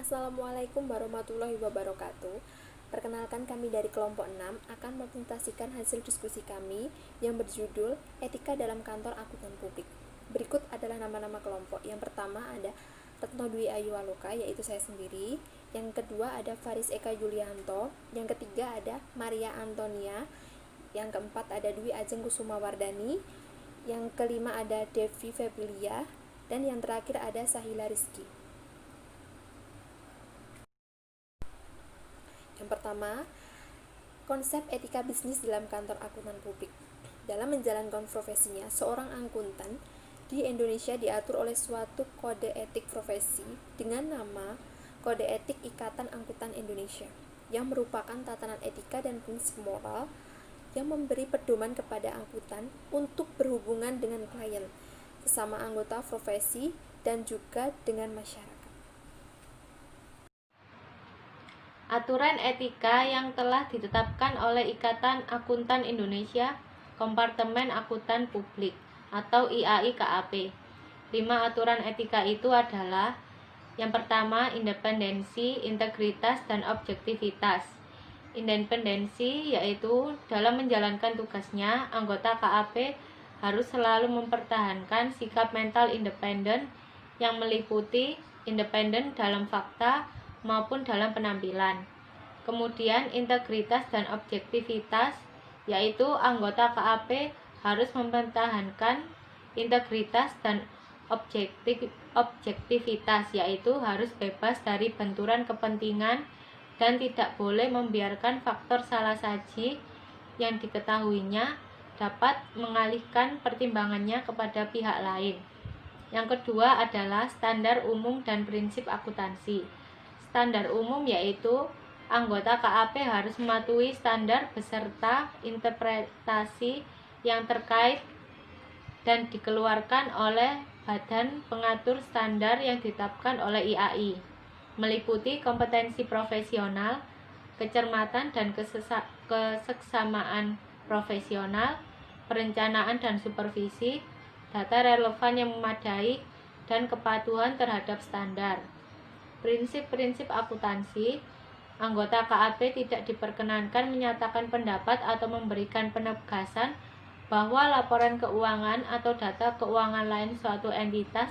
Assalamualaikum warahmatullahi wabarakatuh. Perkenalkan, kami dari kelompok 6 akan mempresentasikan hasil diskusi kami yang berjudul Etika dalam Kantor Akuntan Publik. Berikut adalah nama-nama kelompok. Yang pertama ada Retno Dwi Ayu Aloka, yaitu saya sendiri. Yang kedua ada Faris Eka Yulianto. Yang ketiga ada Maria Antonia. Yang keempat ada Dwi Ajeng Kusuma Wardani. Yang kelima ada Devi Febilia. Dan yang terakhir ada Sahila Rizky. Yang pertama, konsep etika bisnis dalam kantor akuntan publik. Dalam menjalankan profesinya, seorang akuntan di Indonesia diatur oleh suatu kode etik profesi dengan nama Kode Etik Ikatan Akuntan Indonesia, yang merupakan tatanan etika dan prinsip moral yang memberi pedoman kepada akuntan untuk berhubungan dengan klien, sesama anggota profesi, dan juga dengan masyarakat. Aturan etika yang telah ditetapkan oleh Ikatan Akuntan Indonesia, Kompartemen Akuntan Publik atau IAI KAP. 5 aturan etika itu adalah: yang pertama, independensi, integritas, dan objektivitas. Independensi yaitu dalam menjalankan tugasnya, anggota KAP harus selalu mempertahankan sikap mental independen yang meliputi independen dalam fakta maupun dalam penampilan. Kemudian integritas dan objektivitas, yaitu anggota KAP harus mempertahankan integritas dan objektivitas, yaitu harus bebas dari benturan kepentingan dan tidak boleh membiarkan faktor salah saji yang diketahuinya dapat mengalihkan pertimbangannya kepada pihak lain. Yang kedua adalah standar umum dan prinsip akuntansi. Standar umum yaitu anggota KAP harus mematuhi standar beserta interpretasi yang terkait dan dikeluarkan oleh Badan Pengatur Standar yang ditetapkan oleh IAI, meliputi kompetensi profesional, kecermatan dan keseksamaan profesional, perencanaan dan supervisi, data relevan yang memadai, dan kepatuhan terhadap standar. Prinsip-prinsip akuntansi. Anggota KAP tidak diperkenankan menyatakan pendapat atau memberikan penegasan bahwa laporan keuangan atau data keuangan lain suatu entitas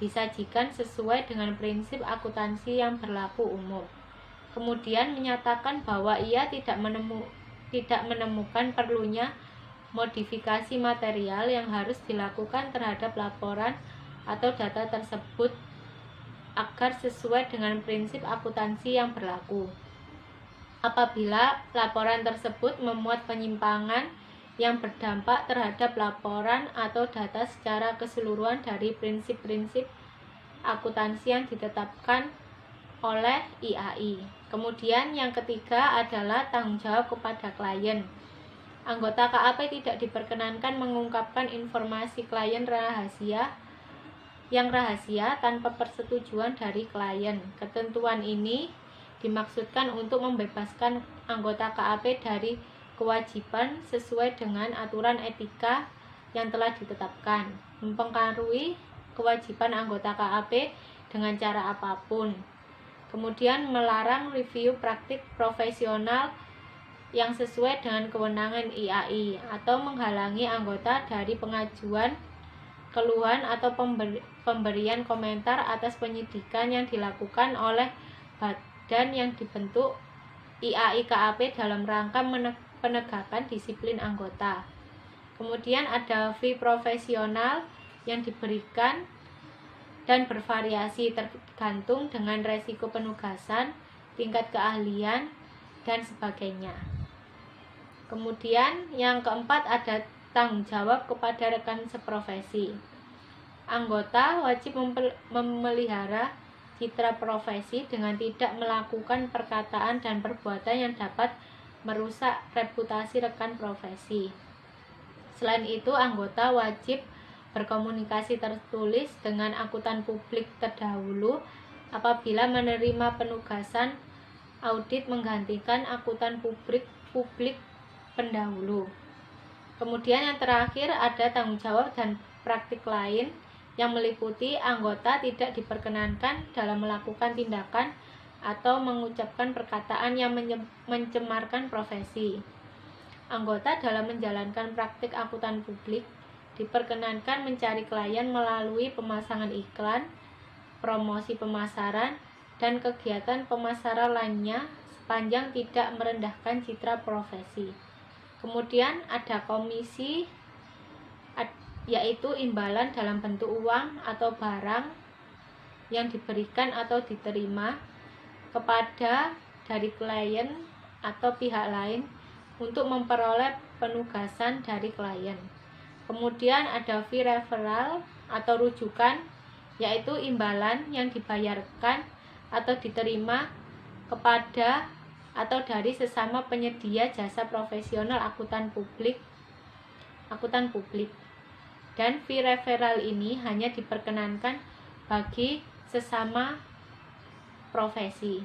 disajikan sesuai dengan prinsip akuntansi yang berlaku umum. Kemudian menyatakan bahwa ia tidak menemukan perlunya modifikasi material yang harus dilakukan terhadap laporan atau data tersebut agar sesuai dengan prinsip akuntansi yang berlaku. Apabila laporan tersebut memuat penyimpangan yang berdampak terhadap laporan atau data secara keseluruhan dari prinsip-prinsip akuntansi yang ditetapkan oleh IAI. Kemudian yang ketiga adalah tanggung jawab kepada klien. Anggota KAP tidak diperkenankan mengungkapkan informasi klien yang rahasia tanpa persetujuan dari klien. Ketentuan ini dimaksudkan untuk membebaskan anggota KAP dari kewajiban sesuai dengan aturan etika yang telah ditetapkan, mempengaruhi kewajiban anggota KAP dengan cara apapun. Kemudian melarang review praktik profesional yang sesuai dengan kewenangan IAI atau menghalangi anggota dari pengajuan keluhan atau pemberian komentar atas penyidikan yang dilakukan oleh badan yang dibentuk IAI KAP dalam rangka penegakan disiplin anggota. Kemudian ada fee profesional yang diberikan dan bervariasi tergantung dengan resiko penugasan, tingkat keahlian, dan sebagainya. Kemudian yang keempat ada tanggung jawab kepada rekan seprofesi. Anggota wajib memelihara citra profesi dengan tidak melakukan perkataan dan perbuatan yang dapat merusak reputasi rekan profesi. Selain itu, anggota wajib berkomunikasi tertulis dengan akuntan publik terdahulu apabila menerima penugasan audit menggantikan akuntan publik pendahulu. Kemudian yang terakhir ada tanggung jawab dan praktik lain, yang meliputi anggota tidak diperkenankan dalam melakukan tindakan atau mengucapkan perkataan yang mencemarkan profesi. Anggota dalam menjalankan praktik akuntan publik diperkenankan mencari klien melalui pemasangan iklan, promosi pemasaran, dan kegiatan pemasaran lainnya sepanjang tidak merendahkan citra profesi. Kemudian ada komisi, yaitu imbalan dalam bentuk uang atau barang yang diberikan atau diterima kepada dari klien atau pihak lain untuk memperoleh penugasan dari klien. Kemudian ada fee referral atau rujukan, yaitu imbalan yang dibayarkan atau diterima kepada atau dari sesama penyedia jasa profesional akuntan publik. Dan fee referral ini hanya diperkenankan bagi sesama profesi.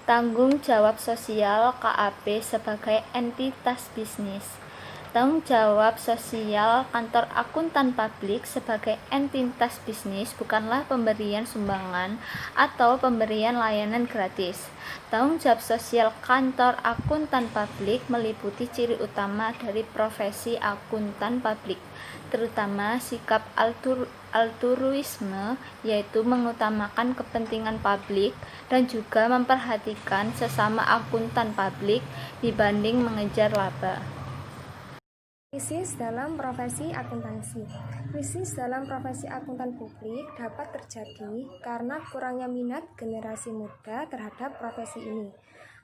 Tanggung jawab sosial KAP sebagai entitas bisnis. Tanggung jawab sosial kantor akuntan publik sebagai entitas bisnis bukanlah pemberian sumbangan atau pemberian layanan gratis. Tanggung jawab sosial kantor akuntan publik meliputi ciri utama dari profesi akuntan publik, terutama sikap altruisme, yaitu mengutamakan kepentingan publik dan juga memperhatikan sesama akuntan publik dibanding mengejar laba. Krisis dalam profesi akuntansi. Krisis dalam profesi akuntan publik dapat terjadi karena kurangnya minat generasi muda terhadap profesi ini.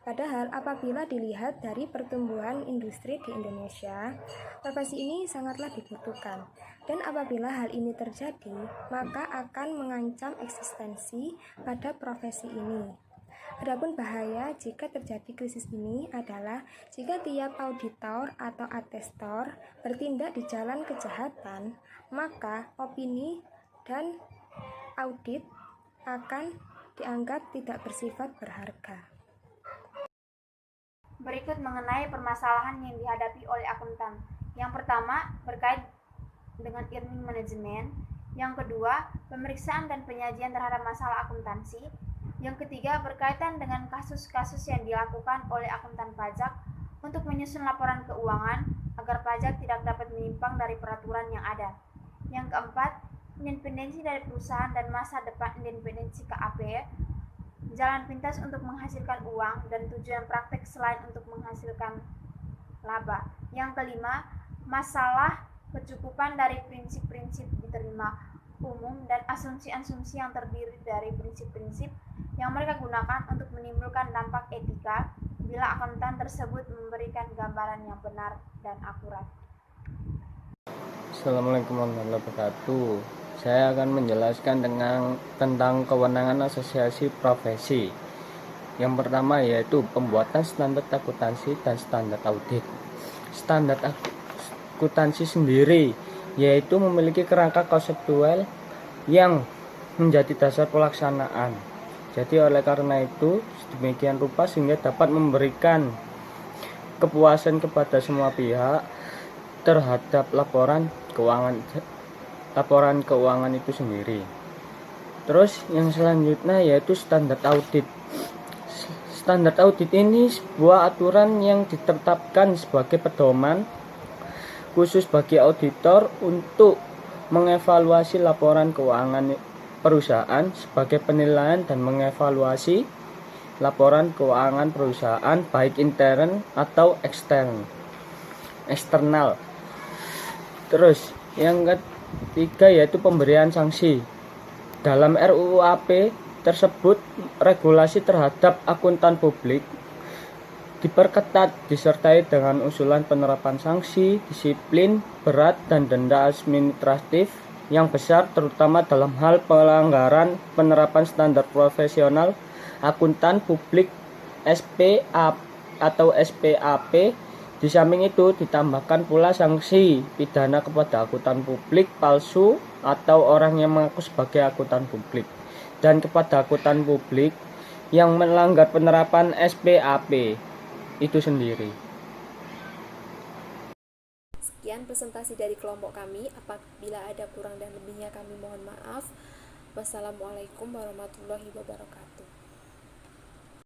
Padahal apabila dilihat dari pertumbuhan industri di Indonesia, profesi ini sangatlah dibutuhkan. Dan apabila hal ini terjadi, maka akan mengancam eksistensi pada profesi ini. Adapun bahaya jika terjadi krisis ini adalah jika tiap auditor atau atestor bertindak di jalan kejahatan, maka opini dan audit akan dianggap tidak bersifat berharga. Berikut mengenai permasalahan yang dihadapi oleh akuntan. Yang pertama, berkait dengan earning management. Yang kedua, pemeriksaan dan penyajian terhadap masalah akuntansi. Yang ketiga, berkaitan dengan kasus-kasus yang dilakukan oleh akuntan pajak untuk menyusun laporan keuangan agar pajak tidak dapat menyimpang dari peraturan yang ada. Yang keempat, independensi dari perusahaan dan masa depan independensi KAP, jalan pintas untuk menghasilkan uang dan tujuan praktek selain untuk menghasilkan laba. Yang kelima, masalah kecukupan dari prinsip-prinsip diterima umum dan asumsi-asumsi yang terdiri dari prinsip-prinsip yang mereka gunakan untuk menimbulkan dampak etika bila akuntan tersebut memberikan gambaran yang benar dan akurat. Assalamualaikum warahmatullahi wabarakatuh. Saya akan menjelaskan tentang kewenangan asosiasi profesi. Yang pertama yaitu pembuatan standar akuntansi dan standar audit. Standar akuntansi sendiri yaitu memiliki kerangka konseptual yang menjadi dasar pelaksanaan. Jadi oleh karena itu sedemikian rupa sehingga dapat memberikan kepuasan kepada semua pihak terhadap laporan keuangan itu sendiri. Terus yang selanjutnya yaitu standar audit. Standar audit ini sebuah aturan yang ditetapkan sebagai pedoman khusus bagi auditor untuk mengevaluasi laporan keuangan perusahaan sebagai penilaian dan mengevaluasi laporan keuangan perusahaan baik intern atau eksternal. Terus yang ketiga yaitu pemberian sanksi. Dalam RUU AP tersebut regulasi terhadap akuntan publik diperketat disertai dengan usulan penerapan sanksi, disiplin berat dan denda administratif yang besar terutama dalam hal pelanggaran penerapan standar profesional akuntan publik SPA atau SPAP. Di samping itu ditambahkan pula sanksi pidana kepada akuntan publik palsu atau orang yang mengaku sebagai akuntan publik dan kepada akuntan publik yang melanggar penerapan SPAP itu sendiri. Sekian presentasi dari kelompok kami. Apabila ada kurang dan lebihnya kami mohon maaf. Wassalamualaikum warahmatullahi wabarakatuh.